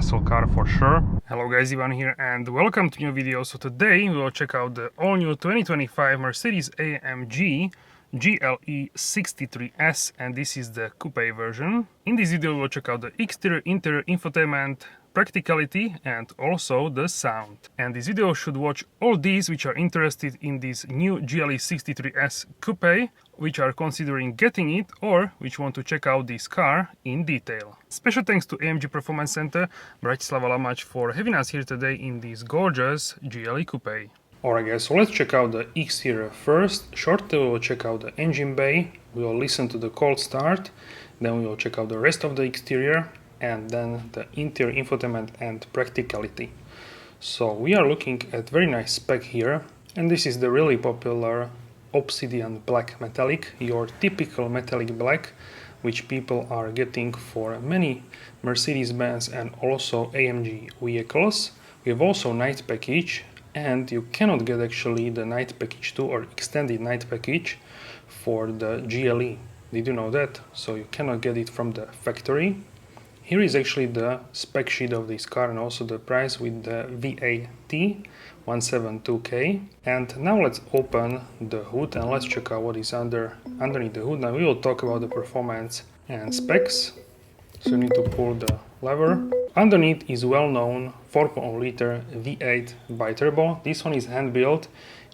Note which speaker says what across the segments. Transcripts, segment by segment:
Speaker 1: muscle car for sure. Hello guys, Ivan here and welcome to new video. So today we will check out the all new 2025 Mercedes-AMG GLE 63S, and this is the coupe version. In this video we will check out the exterior, interior, infotainment, practicality and also the sound. And this video should watch all these which are interested in this new GLE 63S coupe, which are considering getting it or which want to check out this car in detail. Special thanks to AMG Performance Center Bratislava-Lamac for having us here today in this gorgeous GLE coupe. Alright guys, so let's check out the exterior first. Shortly we will check out the engine bay, we will listen to the cold start, then we will check out the rest of the exterior, and then the interior, infotainment and practicality. So we are looking at very nice spec here, and this is the really popular obsidian black metallic, your typical metallic black, which people are getting for many Mercedes-Benz and also AMG vehicles. We have also night package, and you cannot get actually the night package 2 or extended night package for the GLE. Did you know that? So you cannot get it from the factory. Here is actually the spec sheet of this car and also the price with the VAT 172K. And now let's open the hood and let's check out what is underneath the hood. Now we will talk about the performance and specs. So you need to pull the lever. Underneath is well-known 4.0 liter V8 bi-turbo. This one is hand-built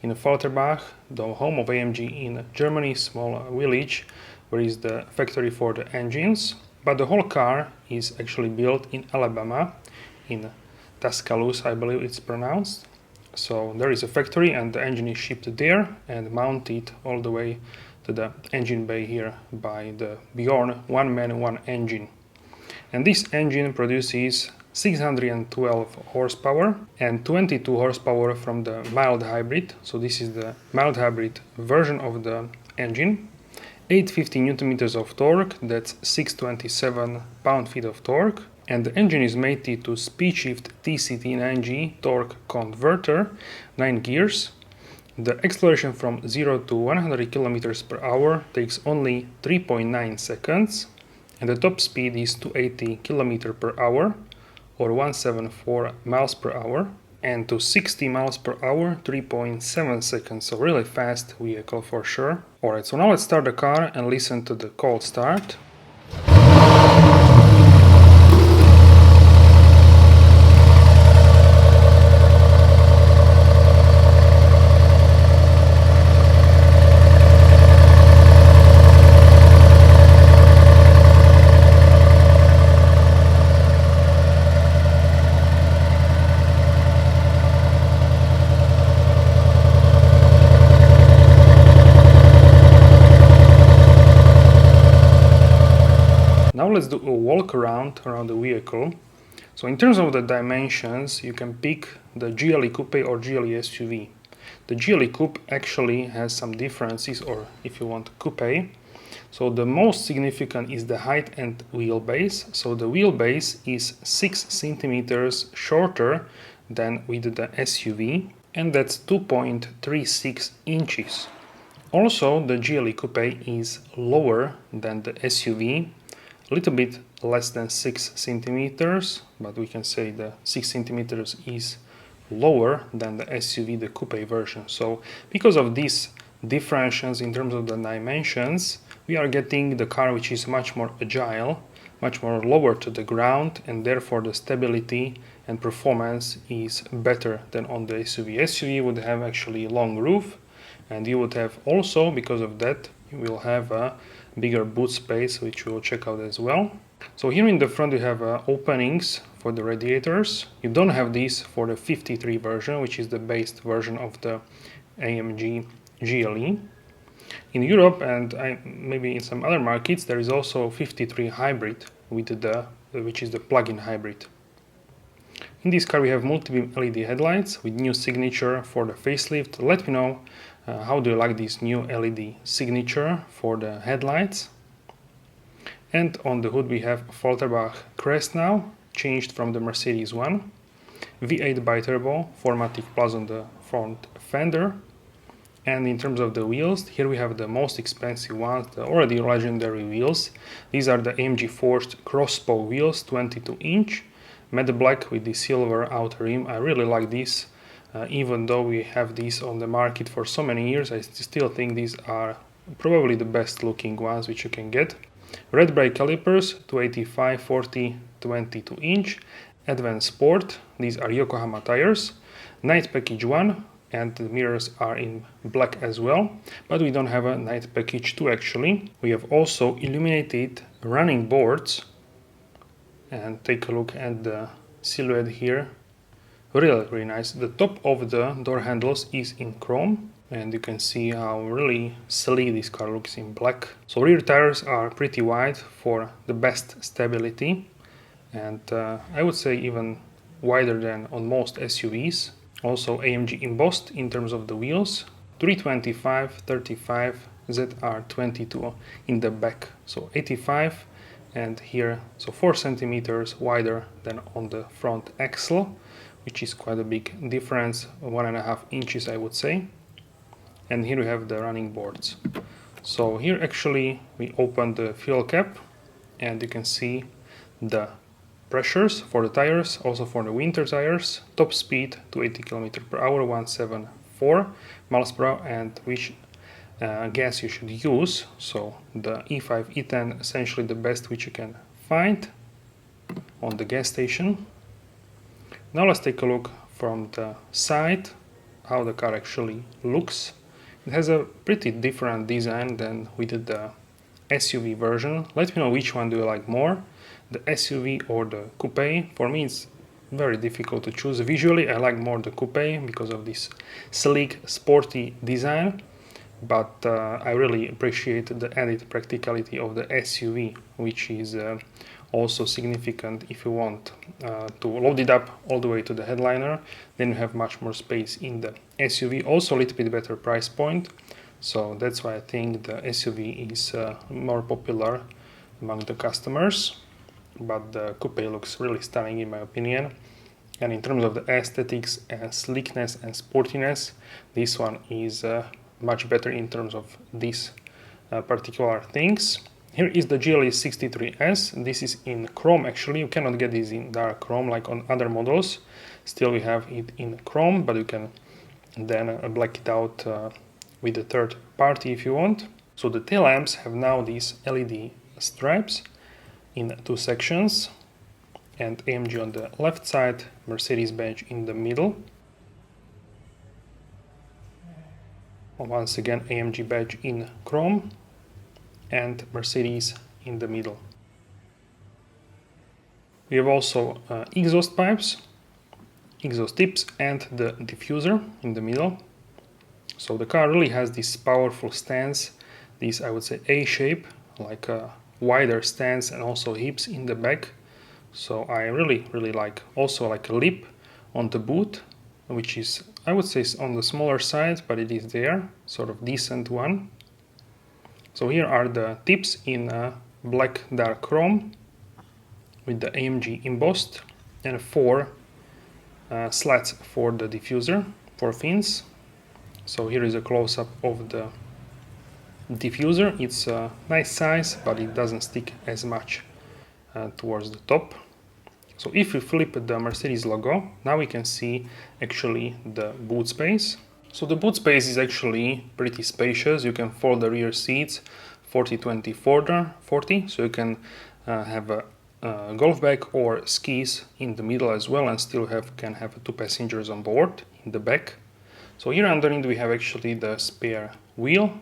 Speaker 1: in AFFALTERBACH, the home of AMG in Germany, small village, where is the factory for the engines. But the whole car is actually built in Alabama, in Tuscaloosa, I believe it's pronounced. So there is a factory and the engine is shipped there and mounted all the way to the engine bay here by the Bjorn one-man, one engine. And this engine produces 612 horsepower and 22 horsepower from the mild hybrid. So this is the mild hybrid version of the engine. 850 Nm of torque, that's 627 pound-feet of torque. And the engine is mated to speed-shift TCT9G torque converter, 9 gears. The acceleration from 0 to 100 km per hour takes only 3.9 seconds. And the top speed is 280 km per hour or 174 miles per hour. And to 60 miles per hour, 3.7 seconds, so really fast vehicle for sure. Alright, so now let's start the car and listen to the cold start. Now let's do a walk around the vehicle. So in terms of the dimensions, you can pick the GLE Coupe or GLE SUV. The GLE Coupe actually has some differences, or if you want coupe. So the most significant is the height and wheelbase. So the wheelbase is 6 centimeters shorter than with the SUV, and that's 2.36 inches. Also, the GLE Coupe is lower than the SUV. A little bit less than 6 centimeters, but we can say the 6 centimeters is lower than the SUV, the coupe version. So because of these differentials in terms of the dimensions, we are getting the car which is much more agile, much more lower to the ground, and therefore the stability and performance is better than on the SUV. SUV would have actually long roof, and you would have also, because of that, you will have a bigger boot space, which we will check out as well. So here in the front you have openings for the radiators. You don't have these for the 53 version, which is the base version of the AMG GLE. In Europe and maybe in some other markets, there is also 53 hybrid with which is the plug-in hybrid. In this car we have multi-beam LED headlights with new signature for the facelift. Let me know how do you like this new LED signature for the headlights. And on the hood we have AFFALTERBACH crest now, changed from the Mercedes one. V8 bi-turbo, 4MATIC Plus on the front fender. And in terms of the wheels, here we have the most expensive ones, the already legendary wheels. These are the AMG Forged cross-spoke wheels, 22 inch. matte black with the silver outer rim. I really like this. Even though we have these on the market for so many years, I still think these are probably the best looking ones which you can get. Red brake calipers, 285, 40, 22 inch. Advanced Sport, these are Yokohama tires. Night Package 1, and the mirrors are in black as well, but we don't have a Night Package 2 actually. We have also illuminated running boards, and take a look at the silhouette here. Really nice. The top of the door handles is in chrome, and you can see how really sleek this car looks in black. So rear tires are pretty wide for the best stability, and I would say even wider than on most SUVs. Also AMG embossed in terms of the wheels, 325, 35, ZR22 in the back, so 85, and here so 4 centimeters wider than on the front axle, which is quite a big difference, 1.5 inches I would say. And here we have the running boards. So here actually we open the fuel cap, and you can see the pressures for the tires, also for the winter tires. Top speed to 80 km per hour, 174 miles per hour, and which gas you should use. So the E5, E10, essentially the best which you can find on the gas station. Now let's take a look from the side how the car actually looks. It has a pretty different design than we did the SUV version. Let me know which one do you like more, the SUV or the Coupe. For me it's very difficult to choose. Visually I like more the Coupe because of this sleek, sporty design, but I really appreciate the added practicality of the SUV, which is also significant if you want to load it up all the way to the headliner. Then you have much more space in the SUV, also a little bit better price point, so that's why I think the SUV is more popular among the customers. But the Coupe looks really stunning in my opinion, and in terms of the aesthetics and sleekness and sportiness, this one is much better in terms of these particular things. Here is the GLE 63S. This is in chrome actually. You cannot get this in dark chrome like on other models. Still we have it in chrome, but you can then black it out with the third party if you want. So the tail lamps have now these LED stripes in 2 sections, and AMG on the left side, Mercedes-Benz in the middle. Once again AMG badge in chrome and Mercedes in the middle. We have also exhaust pipes, exhaust tips, and the diffuser in the middle. So the car really has this powerful stance, this I would say A shape, like a wider stance, and also hips in the back. So I really like, also like a lip on the boot, which is I would say on the smaller side, but it is there, sort of decent one. So here are the tips in black dark chrome with the AMG embossed, and 4 slats for the diffuser, 4 fins. So here is a close-up of the diffuser. It's a nice size, but it doesn't stick as much towards the top. So if we flip the Mercedes logo, now we can see actually the boot space. So the boot space is actually pretty spacious. You can fold the rear seats 40-20-40, so you can have a golf bag or skis in the middle as well, and still can have 2 passengers on board in the back. So here underneath we have actually the spare wheel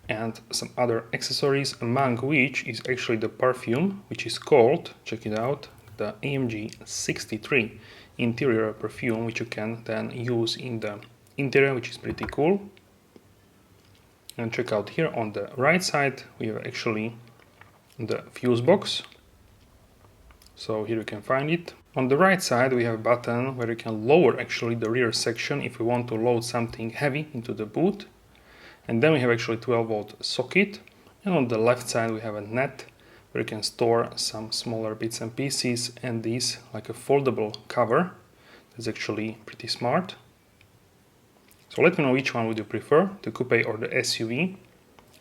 Speaker 1: and some other accessories, among which is actually the perfume, which is called, check it out, the AMG 63 interior perfume, which you can then use in the interior, which is pretty cool. And check out here on the right side we have actually the fuse box. So here you can find it. On the right side we have a button where you can lower actually the rear section if you want to load something heavy into the boot. And then we have actually 12-volt socket, and on the left side we have a net where you can store some smaller bits and pieces, and this like a foldable cover. That's actually pretty smart. So let me know which one would you prefer, the Coupe or the SUV.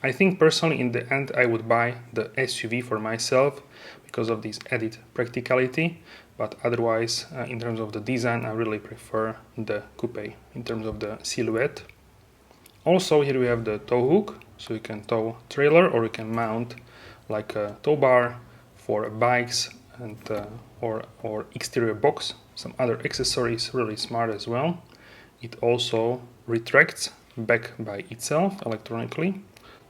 Speaker 1: I think personally in the end I would buy the SUV for myself because of this added practicality, but otherwise in terms of the design I really prefer the Coupe in terms of the silhouette. Also here we have the tow hook, so you can tow trailer or you can mount like a tow bar for bikes and or exterior box. Some other accessories, really smart as well. It also retracts back by itself electronically,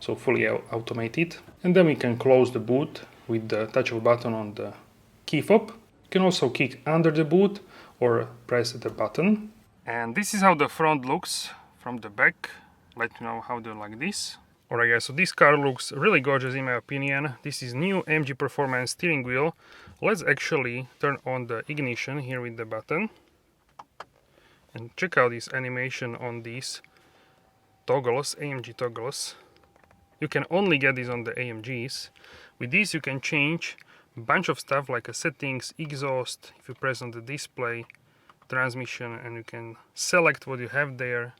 Speaker 1: so fully automated. And then we can close the boot with the touch of a button on the key fob. You can also kick under the boot or press the button. And this is how the front looks from the back. Let me know how they like this. Alright guys, so this car looks really gorgeous in my opinion. This is new AMG Performance steering wheel. Let's actually turn on the ignition here with the button. And check out this animation on these toggles, AMG toggles. You can only get these on the AMGs. With this you can change a bunch of stuff like settings, exhaust, if you press on the display, transmission, and you can select what you have there.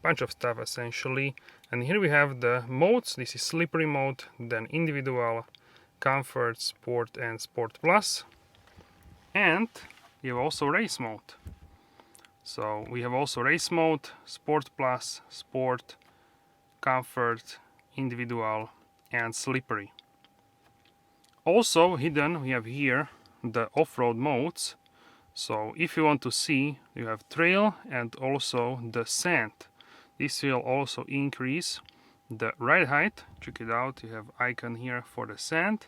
Speaker 1: Bunch of stuff essentially. And here we have the modes. This is slippery mode, then individual, comfort, sport, and sport plus. And we have also race mode. So we have also race mode, sport plus, sport, comfort, individual, and slippery. Also hidden we have here the off-road modes. So if you want to see, you have trail and also the sand. This will also increase the ride height. Check it out, you have icon here for the sand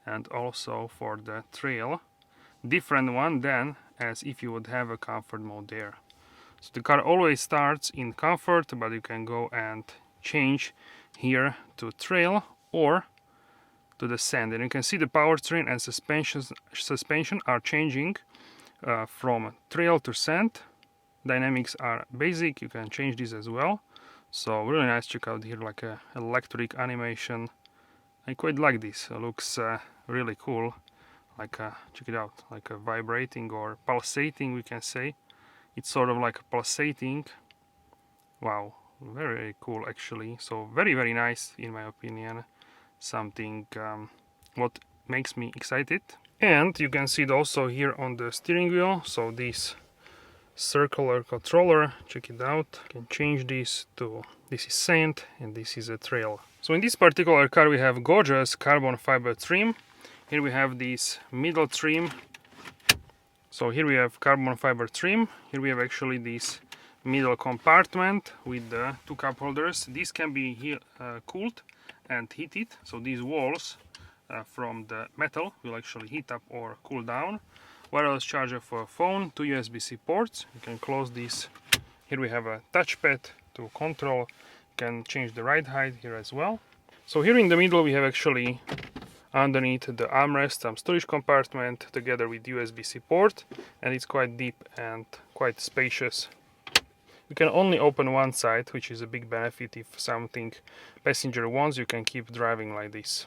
Speaker 1: and also for the trail. Different one than as if you would have a comfort mode there. So the car always starts in comfort, but you can go and change here to trail or to the sand. And you can see the powertrain and suspension are changing from trail to sand. Dynamics are basic, you can change this as well. So really nice. Check out here like a electric animation. I quite like this. It looks really cool. Like check it out, like a vibrating or pulsating, we can say. It's sort of like pulsating. Wow, very cool actually. So very nice in my opinion. Something what makes me excited. And you can see it also here on the steering wheel. So this circular controller, check it out. You can change this to, this is sand and this is a trail. So in this particular car we have gorgeous carbon fiber trim. Here we have this middle trim. So here we have carbon fiber trim. Here we have actually this middle compartment with the two cup holders. These can be cooled and heated. So these walls from the metal will actually heat up or cool down. Wireless charger for phone, two USB-C ports. You can close this. Here we have a touchpad to control. You can change the ride height here as well. So here in the middle we have actually underneath the armrest some storage compartment together with USB-C port, and it's quite deep and quite spacious. You can only open one side, which is a big benefit. If something passenger wants, you can keep driving like this.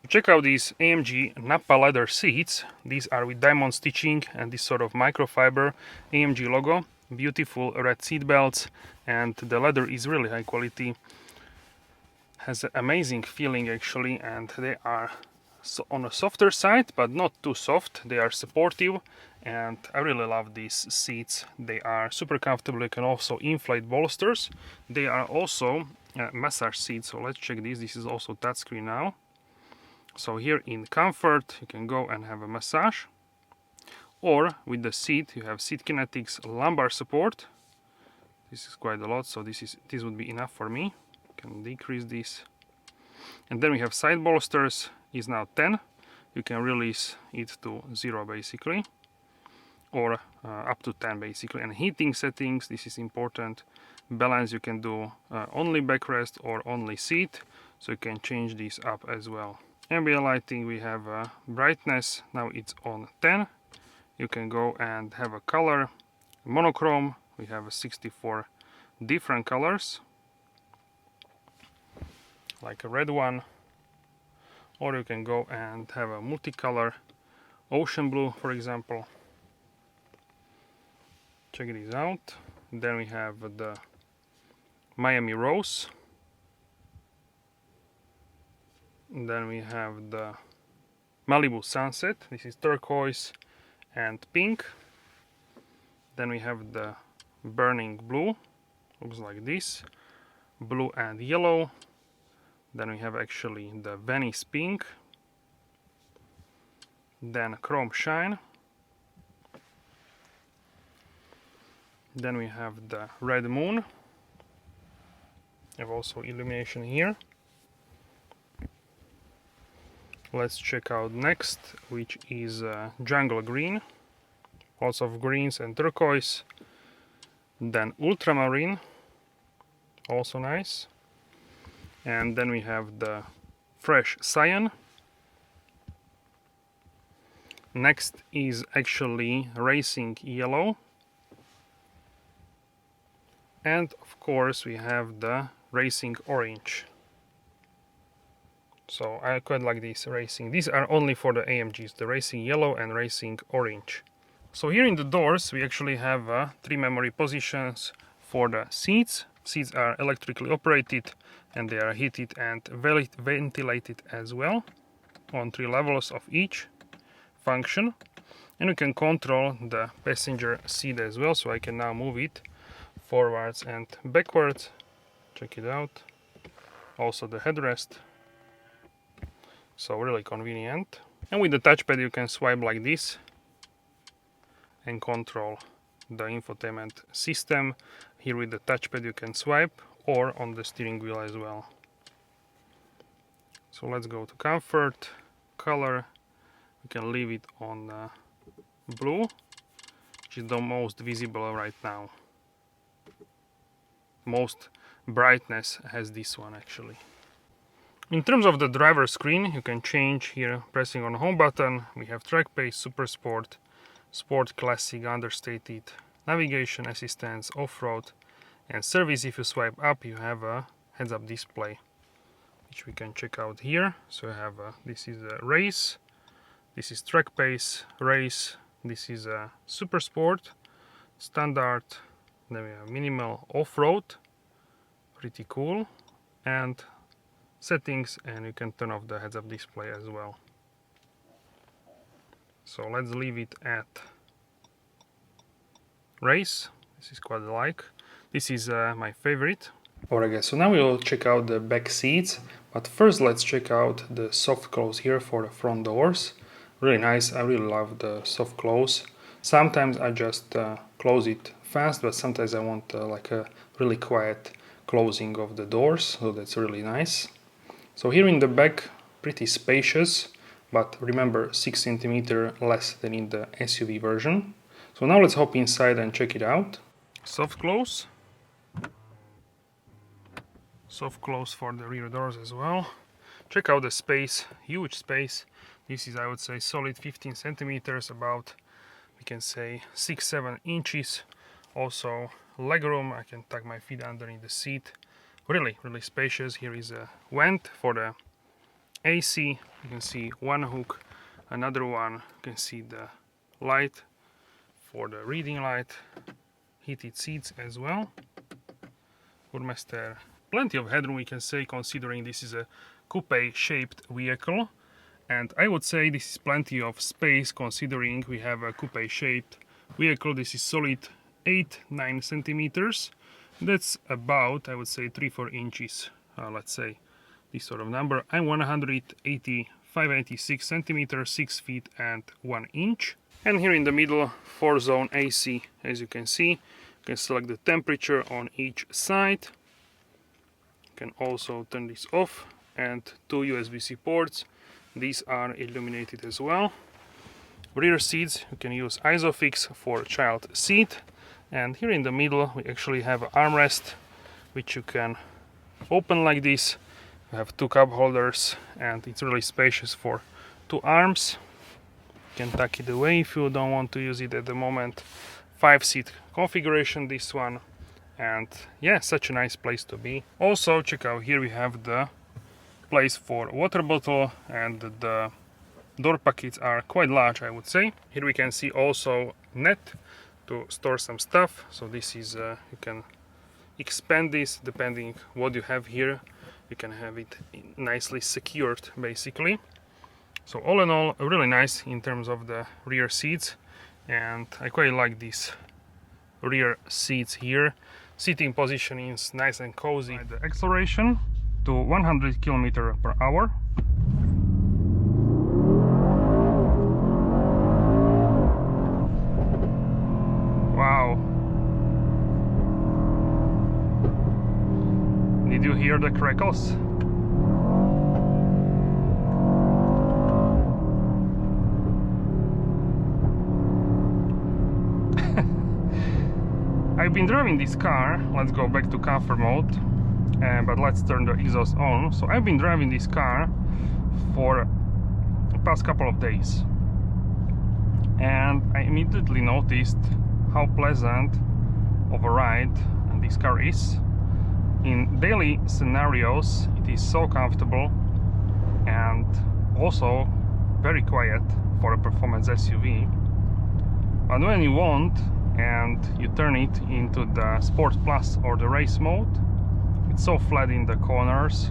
Speaker 1: Check out these AMG Nappa leather seats. These are with diamond stitching and this sort of microfiber AMG logo. Beautiful red seat belts, and the leather is really high quality. Has an amazing feeling actually, and they are on a softer side but not too soft. They are supportive and I really love these seats. They are super comfortable. You can also inflate bolsters. They are also massage seats, so let's check this. This is also touchscreen now. So here in comfort you can go and have a massage, or with the seat you have seat kinetics, lumbar support. This is quite a lot, so this would be enough for me. Can decrease this. And then we have side bolsters, is now 10. You can release it to 0 basically, or up to 10 basically. And heating settings, this is important. Balance, you can do only backrest or only seat, so you can change this up as well. Ambient lighting, we have brightness, now it's on 10. You can go and have a color. Monochrome, we have 64 different colors, like a red one, or you can go and have a multicolor, ocean blue for example. Check this out. Then we have the Miami rose. Then we have the Malibu Sunset. This is turquoise and pink. Then we have the burning blue, looks like this, blue and yellow. Then we have actually the Venice pink, then chrome shine. Then we have the red moon. We have also illumination here. Let's check out next, which is jungle green. Lots of greens and turquoise. Then ultramarine, also nice. And then we have the fresh cyan. Next is actually racing yellow. And of course we have the racing orange. So I quite like these racing. These are only for the AMGs, the racing yellow and racing orange. So here in the doors we actually have 3 memory positions for the seats. Seats are electrically operated and they are heated and ventilated as well on 3 levels of each function. And we can control the passenger seat as well, so I can now move it forwards and backwards. Check it out. Also the headrest. So really convenient. And with the touchpad you can swipe like this and control the infotainment system. Here with the touchpad you can swipe, or on the steering wheel as well. So let's go to comfort, color. We can leave it on blue, which is the most visible right now. Most brightness has this one actually. In terms of the driver screen, you can change here pressing on home button. We have track pace, super sport, sport, classic, understated, navigation, assistance, off-road and service. If you swipe up you have a heads-up display, which we can check out here. So you have this is a race, this is track pace, race, this is a super sport, standard, then we have minimal, off-road, pretty cool, and settings, and you can turn off the heads-up display as well. So let's leave it at race. This is quite alike. This is my favorite. Alright guys, so now we will check out the back seats, but first let's check out the soft close here for the front doors. Really nice. I really love the soft close. Sometimes I just close it fast, but sometimes I want like a really quiet closing of the doors, so that's really nice. So here in the back, pretty spacious, but remember 6 cm less than in the SUV version. So now let's hop inside and check it out. Soft close. Soft close for the rear doors as well. Check out the space, huge space. This is, I would say, solid 15 centimeters, about, we can say 6-7 inches. Also legroom, I can tuck my feet underneath the seat. Really spacious. Here is a vent for the AC. You can see one hook, another one. You can see the light for the reading light. Heated seats as well. Footmaster. Plenty of headroom, we can say, considering this is a coupe shaped vehicle. And I would say this is plenty of space considering we have a coupe shaped vehicle. This is solid 8-9 centimeters. That's about, I would say, 3-4 inches, let's say this sort of number. I'm 185-86 centimeters, 6 feet and 1 inch. And here in the middle, 4-zone AC, as you can see. You can select the temperature on each side. You can also turn this off, and 2 USB-C ports. These are illuminated as well. Rear seats, you can use ISOFIX for child seat. And here in the middle we actually have an armrest, which you can open like this. You have 2 cup holders and it's really spacious for 2 arms. You can tuck it away if you don't want to use it at the moment. 5-seat configuration, this one. And yeah, such a nice place to be. Also check out, here we have the place for water bottle, and the door pockets are quite large, I would say. Here we can see also net to store some stuff. So this is you can expand this depending what you have here. You can have it nicely secured basically. So all in all, really nice in terms of the rear seats, and I quite like these rear seats here. Seating position is nice and cozy. The acceleration to 100 km/h. Wow! Did you hear the crackles? I've been driving this car. Let's go back to comfort mode, but let's turn the exhaust on. So I've been driving this car for the past couple of days, and I immediately noticed how pleasant of a ride this car is. In daily scenarios it is so comfortable and also very quiet for a performance SUV, but when you want and you turn it into the Sport Plus or the race mode, it's so flat in the corners,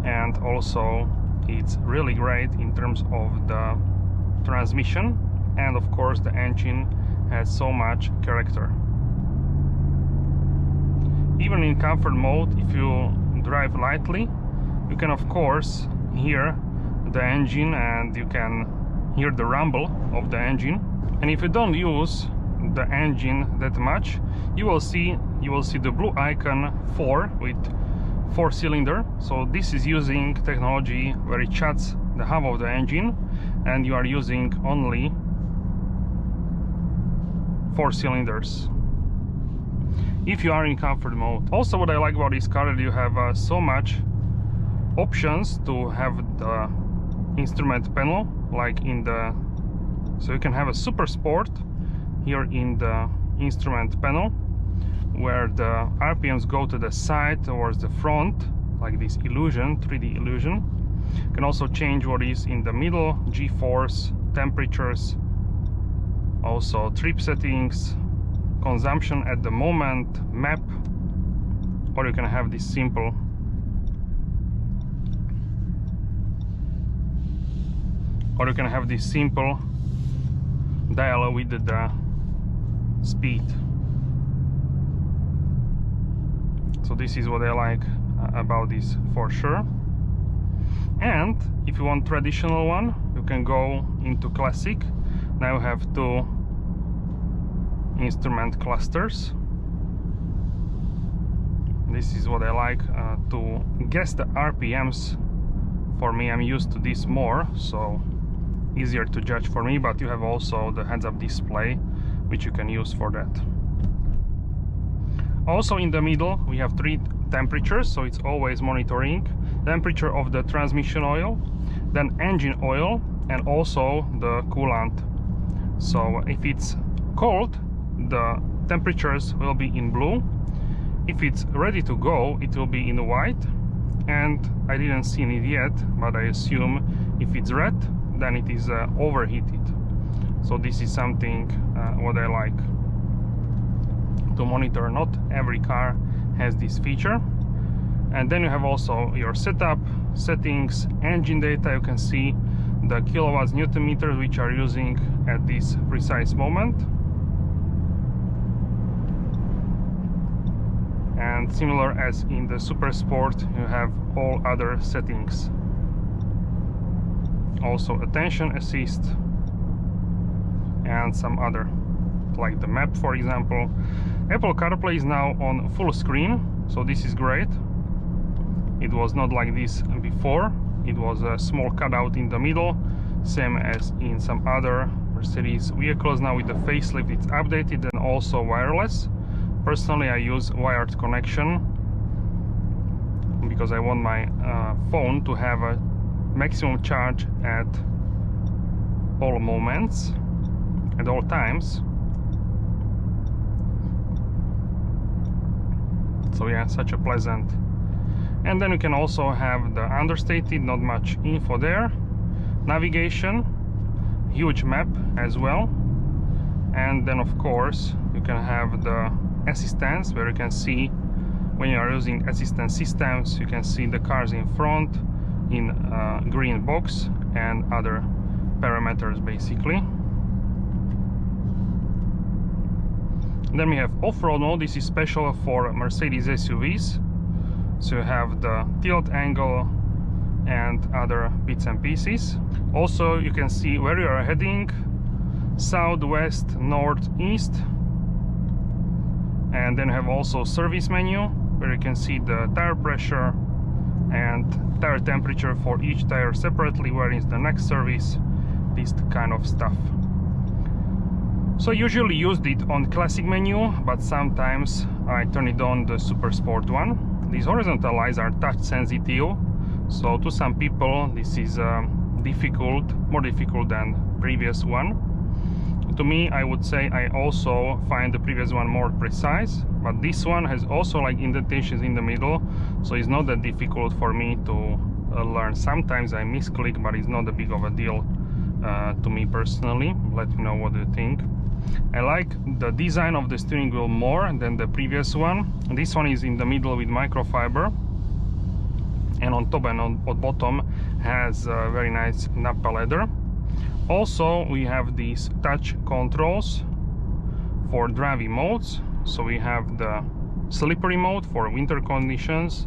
Speaker 1: and also it's really great in terms of the transmission, and of course the engine has so much character. Even in comfort mode, if you drive lightly, you can of course hear the engine and you can hear the rumble of the engine. And if you don't use the engine that much, you will see the blue icon 4 with 4-cylinder. So this is using technology where it shuts the hub of the engine and you are using only 4 cylinders if you are in comfort mode. Also, what I like about this car is you have so much options to have the instrument panel, like in the, so you can have a Super Sport here in the instrument panel, where the RPMs go to the side towards the front, like this illusion, 3D illusion. You can also change what is in the middle, G-force, temperatures, also trip settings, consumption at the moment, map, or you can have this simple dial with the speed. So this is what I like about this for sure. And if you want traditional one, you can go into classic. Now you have 2 instrument clusters. This is what I like to guess the RPMs. For me, I'm used to this more, so easier to judge for me, but you have also the heads-up display which you can use for that. Also in the middle we have 3 temperatures, so it's always monitoring temperature of the transmission oil, then engine oil, and also the coolant. So if it's cold, the temperatures will be in blue. If it's ready to go, it will be in white, and I didn't see it yet, but I assume if it's red, then it is overheated. So this is something what I like to monitor. Not every car has this feature. And then you have also your setup, settings, engine data. You can see the kilowatts, newton meters which are using at this precise moment. And similar as in the Super Sport, you have all other settings. Also attention assist and some other, like the map, for example. Apple CarPlay is now on full screen, so this is great. It was not like this before. It was a small cutout in the middle, same as in some other Mercedes vehicles. Now with the facelift it's updated and also wireless. Personally, I use wired connection because I want my phone to have a maximum charge at all moments, at all times. So yeah, such a pleasant. And then you can also have the understated, not much info there. Navigation, huge map as well. And then of course you can have the assistance, where you can see when you are using assistance systems, you can see the cars in front in green box, and other parameters basically. Then we have off-road mode. This is special for Mercedes SUVs. So you have the tilt angle and other bits and pieces. Also you can see where you are heading, south, west, north, east. And then you have also service menu where you can see the tire pressure and tire temperature for each tire separately, where is the next service, this kind of stuff. So I usually used it on classic menu, but sometimes I turn it on the super sport one. These horizontal lights are touch sensitive, so to some people this is more difficult than previous one. To me, I would say I also find the previous one more precise, but this one has also like indentations in the middle, so it's not that difficult for me to learn. Sometimes I misclick, but it's not a big of a deal to me personally. Let me know what you think. I like the design of the steering wheel more than the previous one. This one is in the middle with microfiber, and on top and on bottom has very nice nappa leather. Also we have these touch controls for driving modes. So we have the slippery mode for winter conditions,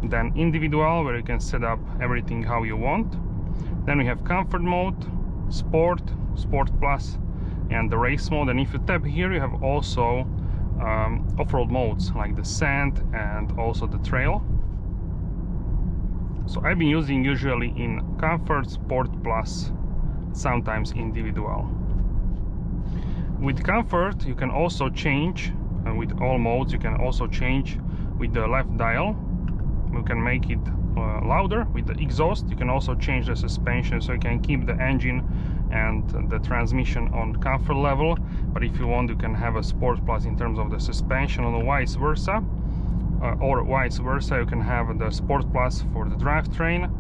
Speaker 1: then individual where you can set up everything how you want. Then we have comfort mode, sport, sport plus, and the race mode. And if you tap here, you have also off-road modes like the sand and also the trail. So I've been using usually in comfort, sport plus, sometimes individual. With comfort you can also change, and with all modes you can also change with the left dial. You can make it louder with the exhaust. You can also change the suspension, so you can keep the engine and the transmission on comfort level, but if you want you can have a sport plus in terms of the suspension, or vice versa, you can have the sport plus for the drivetrain,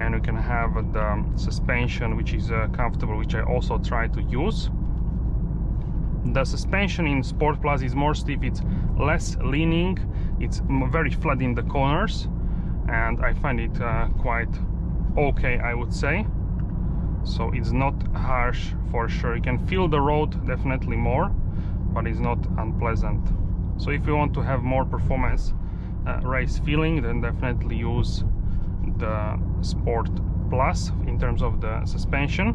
Speaker 1: and you can have the suspension which is comfortable, which I also try to use. The suspension in sport plus is more stiff, it's less leaning, it's very flat in the corners, and I find it quite okay, I would say. So it's not harsh for sure. You can feel the road definitely more, but it's not unpleasant. So if you want to have more performance race feeling, then definitely use the Sport Plus in terms of the suspension.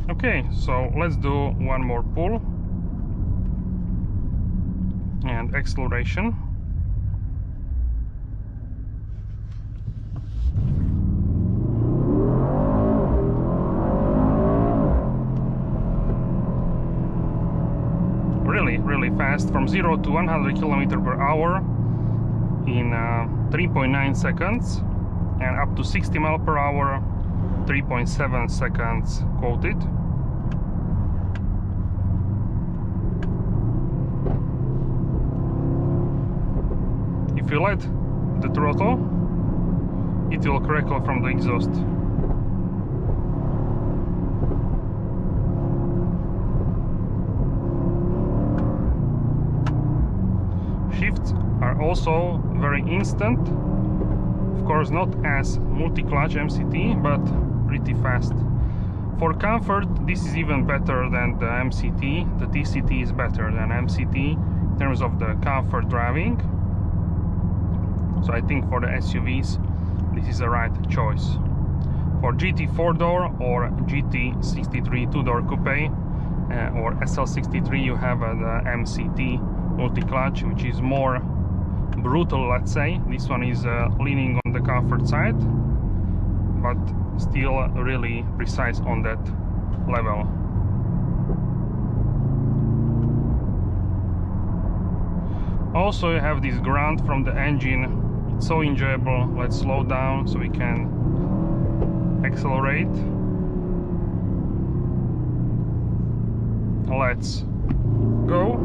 Speaker 1: Okay, so let's do one more pull and acceleration. Really fast, from 0 to 100 km/h in 3.9 seconds, and up to 60 mph 3.7 seconds quoted. If you let the throttle, it will crackle from the exhaust. Shifts are also very instant, of course not as multi-clutch MCT, but pretty fast. For comfort, this is even better than the MCT. The TCT is better than MCT in terms of the comfort driving. So I think for the SUVs, this is the right choice. For GT 4-door or GT 63 2-door coupe or SL63, you have the MCT multi-clutch, which is more brutal, let's say. This one is leaning on the comfort side, but still really precise on that level. Also, you have this grunt from the engine. It's so enjoyable. Let's slow down so we can accelerate. Let's go.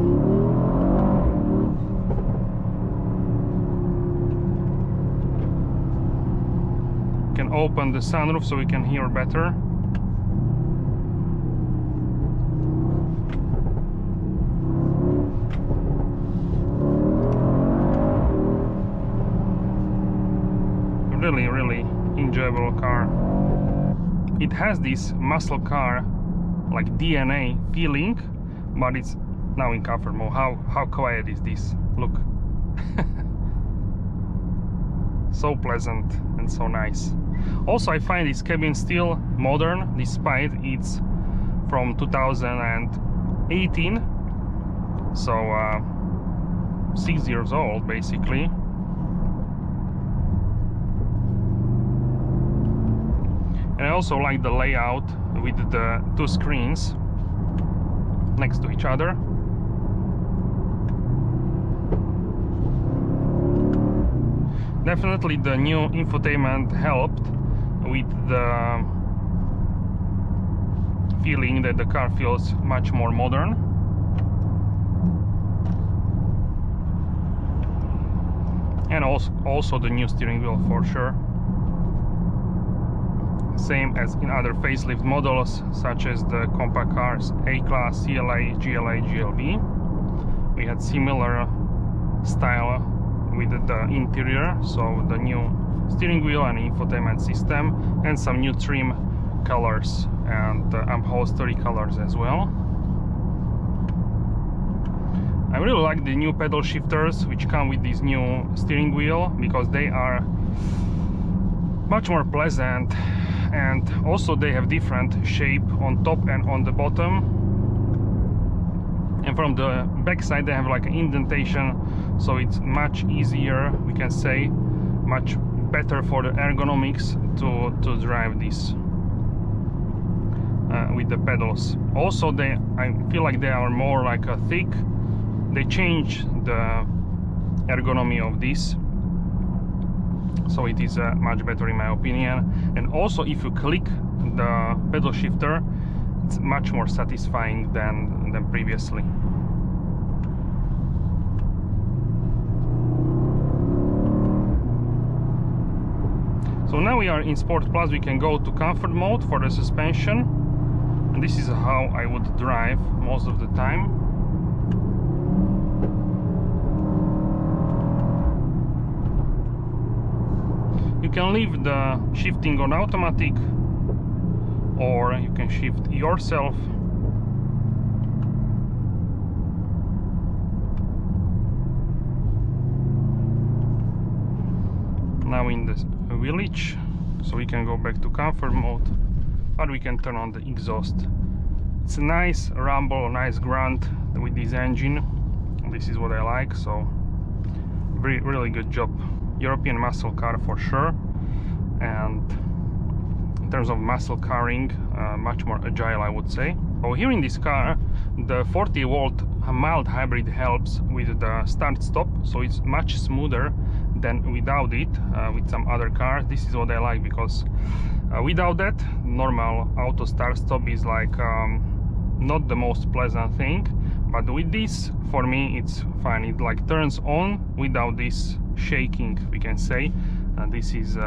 Speaker 1: Can open the sunroof so we can hear better. Really enjoyable car. it has this muscle car like DNA feeling, but it's now in comfort mode. How quiet is this? Look. So pleasant and so nice. Also, I find this cabin still modern despite it's from 2018, so 6 years old basically. And I also like the layout with the two screens next to each other. Definitely the new infotainment helped with the feeling that the car feels much more modern. And also the new steering wheel for sure. Same as in other facelift models such as the compact cars A-Class, CLA, GLA, GLB. We had similar style with the interior, so the new steering wheel and infotainment system, and some new trim colors and upholstery colors as well. I really like the new pedal shifters which come with this new steering wheel, because they are much more pleasant, and also they have different shape on top and on the bottom. And from the back side they have like an indentation, so it's much easier, we can say, much better for the ergonomics to drive this with the pedals. Also I feel like they are more like a thick. They change the ergonomy of this, so it is much better in my opinion. And also if you click the pedal shifter, it's much more satisfying than previously. So now we are in Sport Plus. We can go to comfort mode for the suspension, and this is how I would drive most of the time. You can leave the shifting on automatic, or you can shift yourself. Now in the village, so we can go back to comfort mode, but we can turn on the exhaust. It's a nice rumble, nice grunt with this engine. This is what I like, so really good job. European muscle car for sure, and in terms of muscle carring, much more agile, I would say. So here in this car, the 40-volt mild hybrid helps with the start-stop, so it's much smoother than without it with some other cars. This is what I like, because without that, normal auto start-stop is like not the most pleasant thing, but with this, for me, it's fine. It like turns on without this shaking, we can say. This is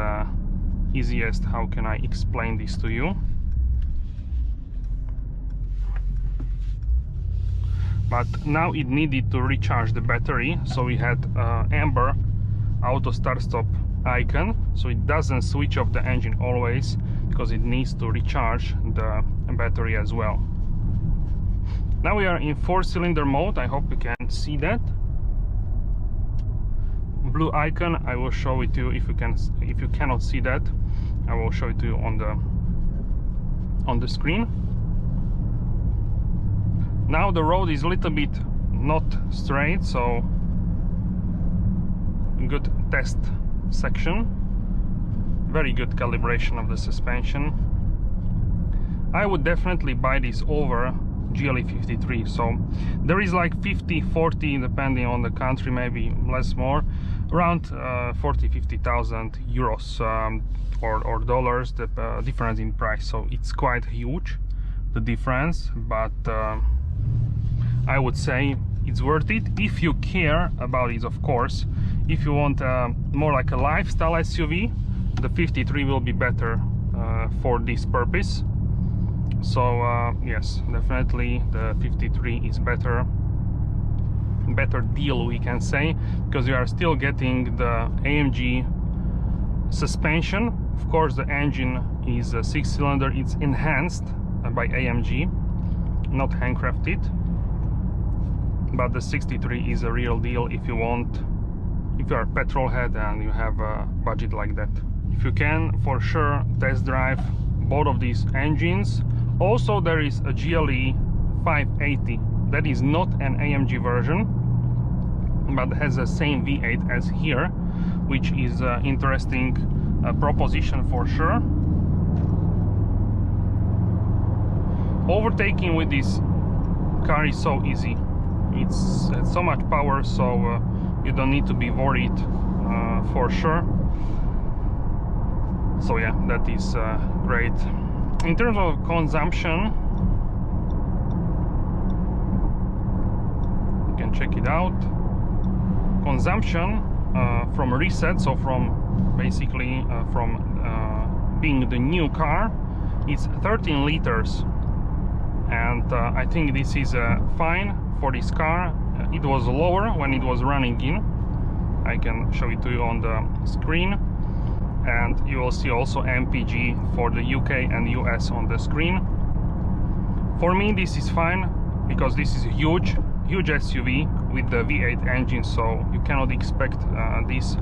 Speaker 1: easiest. How can I explain this to you? But now it needed to recharge the battery, so we had amber auto start stop icon, so it doesn't switch off the engine always, because it needs to recharge the battery as well. Now we are in 4-cylinder mode. I hope you can see that blue icon. I will show it to you. If you cannot see that, I will show it to you on the screen. Now the road is a little bit not straight, so good test section, very good calibration of the suspension. I would definitely buy this over GLE 53. So there is like 50-40 depending on the country, maybe less, more, around 40-50,000 euros or dollars, the difference in price. So it's quite huge, the difference, but I would say it's worth it if you care about it, of course. If you want more like a lifestyle SUV, the 53 will be better for this purpose. So yes, definitely the 53 is better deal, we can say, because you are still getting the AMG suspension Of course, the engine is a 6-cylinder. It's enhanced by AMG, not handcrafted, but the 63 is a real deal if you are a petrol head and you have a budget like that. If you can, for sure test drive both of these engines. Also, there is a GLE 580 that is not an AMG version, but has the same V8 as here, which is an interesting proposition for sure. Overtaking with this car is so easy. It's so much power, so you don't need to be worried for sure. So yeah, that is great. In terms of consumption, you can check it out. Consumption from reset, so from basically from being the new car, it's 13 liters, and I think this is fine for this car. It was lower when it was running in. I can show it to you on the screen, and you will see also MPG for the UK and US on the screen. For me, this is fine because this is a huge SUV with the V8 engine, so you cannot expect this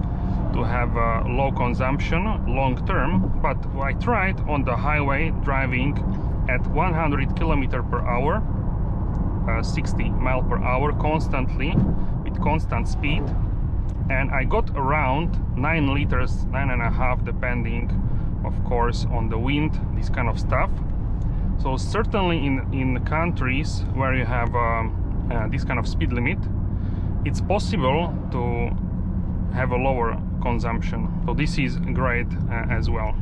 Speaker 1: to have low consumption long term. But I tried on the highway driving at 100 km per hour, 60 mile per hour constantly with constant speed, and I got around 9 liters, 9.5, depending of course on the wind, this kind of stuff. So certainly in countries where you have this kind of speed limit, it's possible to have a lower consumption. So this is great as well.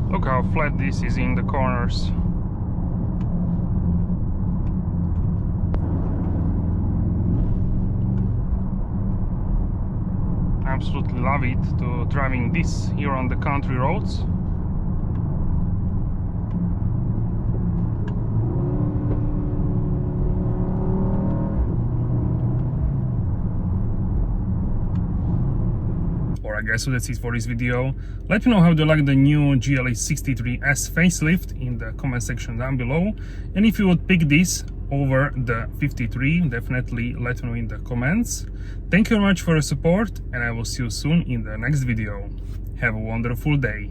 Speaker 1: Look how flat this is in the corners. Absolutely love it to driving this here on the country roads. Alright guys, so that's it for this video. Let me know how you like the new GLE 63S facelift in the comment section down below, and if you would pick this over the 53, definitely let me know in the comments. Thank you very much for your support, and I will see you soon in the next video. Have a wonderful day.